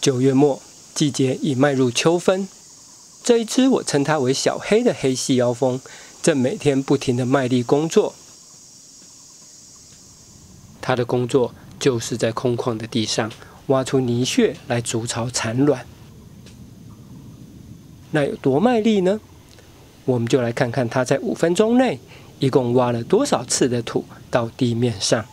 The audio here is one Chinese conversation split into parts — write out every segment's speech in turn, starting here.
9月末，季节已迈入秋分。这一只我称它为小黑的黑细腰蜂，正每天不停地卖力工作。它的工作就是在空旷的地上挖出泥穴来筑巢产卵。那有多卖力呢？我们就来看看它在5分钟内一共挖了多少次的土到地面上。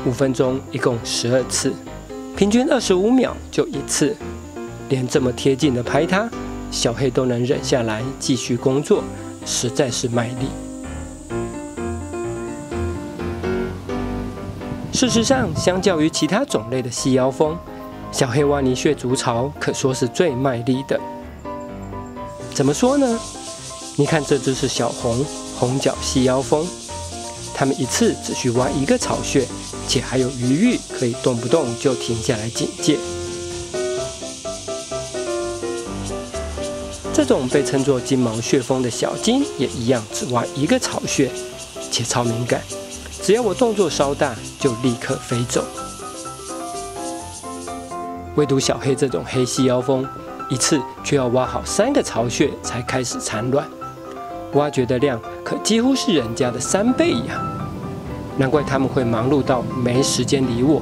5分钟一共12次，平均25秒就1次。连这么贴近的拍它，小黑都能忍下来继续工作，实在是卖力。事实上，相较于其他种类的细腰蜂，小黑挖泥穴筑巢可说是最卖力的。怎么说呢？你看，这只是小红脚细腰蜂，它们一次只需挖1个巢穴，且还有余裕，可以动不动就停下来警戒。这种被称作金毛血蜂的小金也一样，只挖1个巢穴，且超敏感，只要我动作稍大，就立刻飞走。唯独小黑这种黑细腰蜂，一次却要挖好3个巢穴才开始产卵，挖掘的量可几乎是人家的3倍呀！难怪他们会忙碌到没时间理我。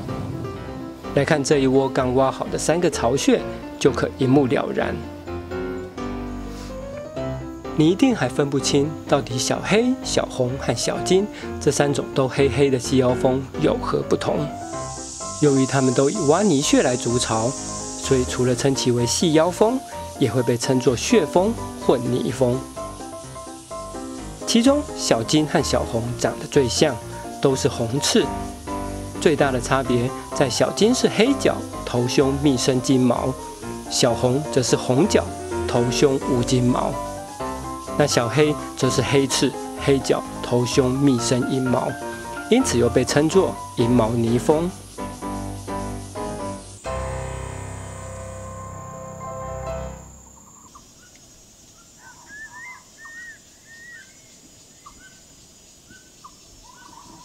来看这一窝刚挖好的3个巢穴，就可一目了然。你一定还分不清到底小黑、小红和小金这3种都黑黑的细腰蜂有何不同。由于它们都以挖泥穴来筑巢，所以除了称其为细腰蜂，也会被称作穴蜂、混泥蜂。其中小金和小红长得最像，都是红翅，最大的差别在小金是黑脚，头胸密生金毛，小红则是红脚，头胸无金毛。那小黑则是黑翅、黑脚、头胸密生银毛，因此又被称作银毛泥蜂。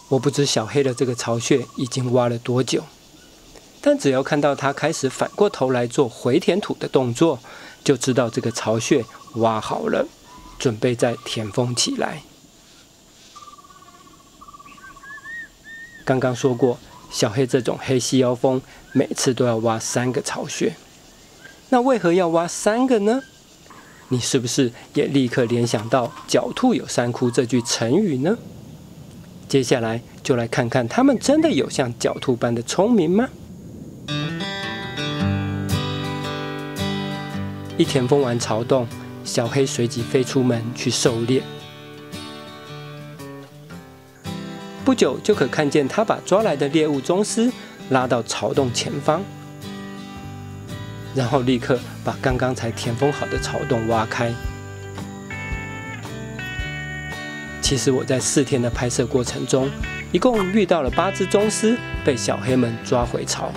我不知小黑的这个巢穴已经挖了多久，但只要看到它开始反过头来做回填土的动作，就知道这个巢穴挖好了，准备再填封起来。刚刚说过，小黑这种黑细腰蜂每次都要挖3个巢穴，那为何要挖3个呢？你是不是也立刻联想到“狡兔有3窟”这句成语呢？接下来就来看看它们真的有像狡兔般的聪明吗？一填封完巢洞，小黑随即飞出门去狩猎。不久就可看见它把抓来的猎物宗丝拉到巢洞前方，然后立刻把刚刚才填封好的巢洞挖开。其实我在4天的拍摄过程中，一共遇到了8只宗丝被小黑们抓回巢，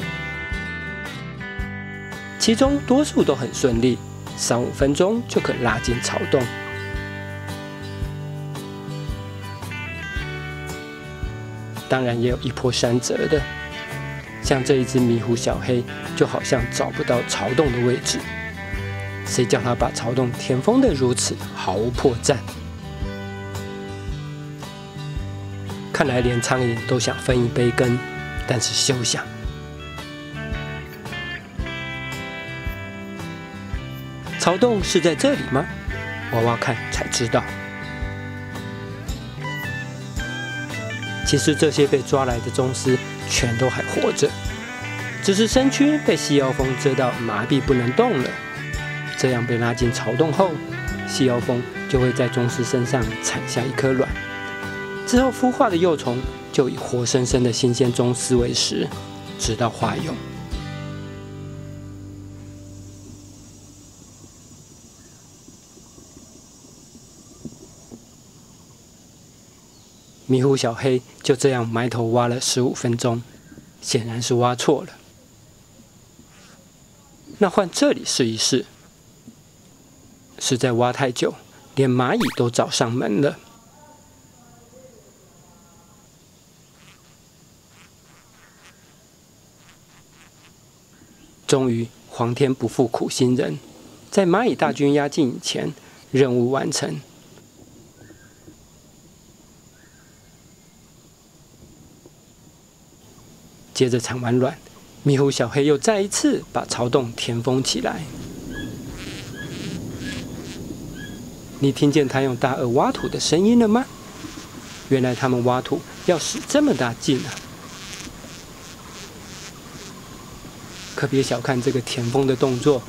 其中多数都很顺利，3-5分钟就可拉进巢洞。当然也有一波3折的，像这一只迷糊小黑，就好像找不到巢洞的位置，谁叫它把巢洞填封得如此毫无破绽？看来连苍蝇都想分一杯羹，但是休想。巢洞是在这里吗？挖挖看才知道。其实这些被抓来的宗丝全都还活着，只是身躯被细腰蜂蛰到麻痹不能动了。这样被拉进巢洞后，细腰蜂就会在宗丝身上产下一颗卵，之后孵化的幼虫就以活生生的新鲜宗丝为食，直到化蛹。迷糊小黑就这样埋头挖了15分钟，显然是挖错了。那换这里试一试。实在挖太久，连蚂蚁都找上门了。终于，皇天不负苦心人，在蚂蚁大军压境以前，任务完成。接着产完卵，迷糊小黑又再一次把巢洞填封起来。你听见他用大颚挖土的声音了吗？原来他们挖土要使这么大劲啊！可别小看这个填封的动作，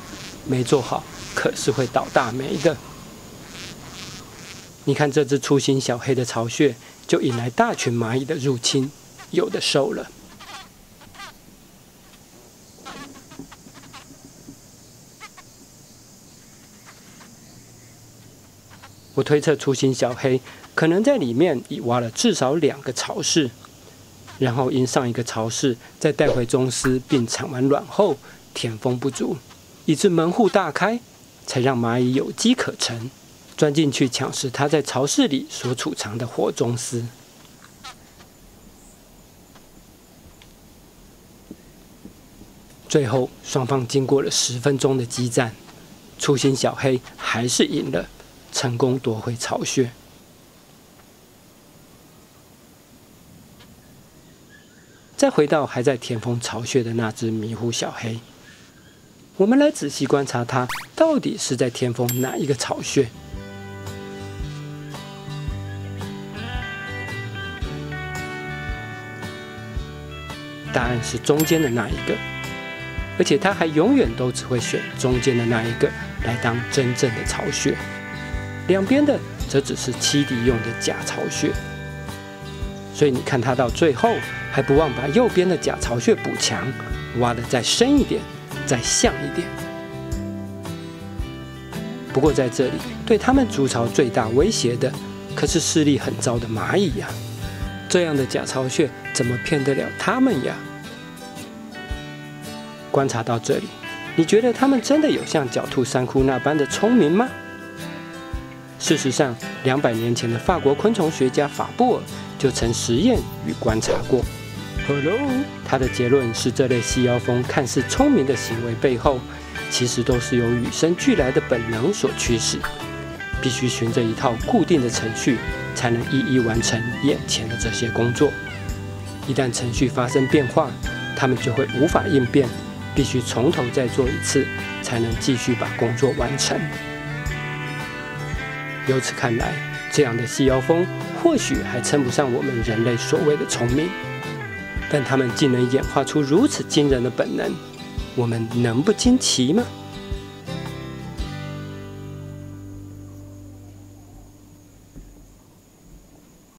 没做好可是会倒大霉的。你看这只粗心小黑的巢穴，就引来大群蚂蚁的入侵，有的受了。我推测粗心小黑可能在里面已挖了至少2个巢室，然后因上一个巢室再带回中丝并产完卵后填封不足，以致门户大开，才让蚂蚁有机可乘，钻进去抢食它在巢室里所储藏的活中丝。最后双方经过了10分钟的激战，粗心小黑还是赢了，成功夺回巢穴。再回到还在填封巢穴的那只迷糊小黑，我们来仔细观察它到底是在填封哪一个巢穴。答案是中间的那一个，而且它还永远都只会选中间的那一个来当真正的巢穴。两边的则只是栖敌用的假巢穴，所以你看它到最后还不忘把右边的假巢穴补强，挖得再深一点，再像一点。不过在这里，对他们筑巢最大威胁的，可是视力很糟的蚂蚁呀！这样的假巢穴怎么骗得了他们呀？观察到这里，你觉得他们真的有像狡兔三窟那般的聪明吗？事实上，200年前的法国昆虫学家法布尔就曾实验与观察过。Hello， 他的结论是，这类细腰蜂看似聪明的行为背后，其实都是由与生俱来的本能所驱使，必须循着一套固定的程序，才能一一完成眼前的这些工作。一旦程序发生变化，他们就会无法应变，必须从头再做一次，才能继续把工作完成。由此看来，这样的细腰蜂或许还称不上我们人类所谓的聪明，但它们竟能演化出如此惊人的本能，我们能不惊奇吗？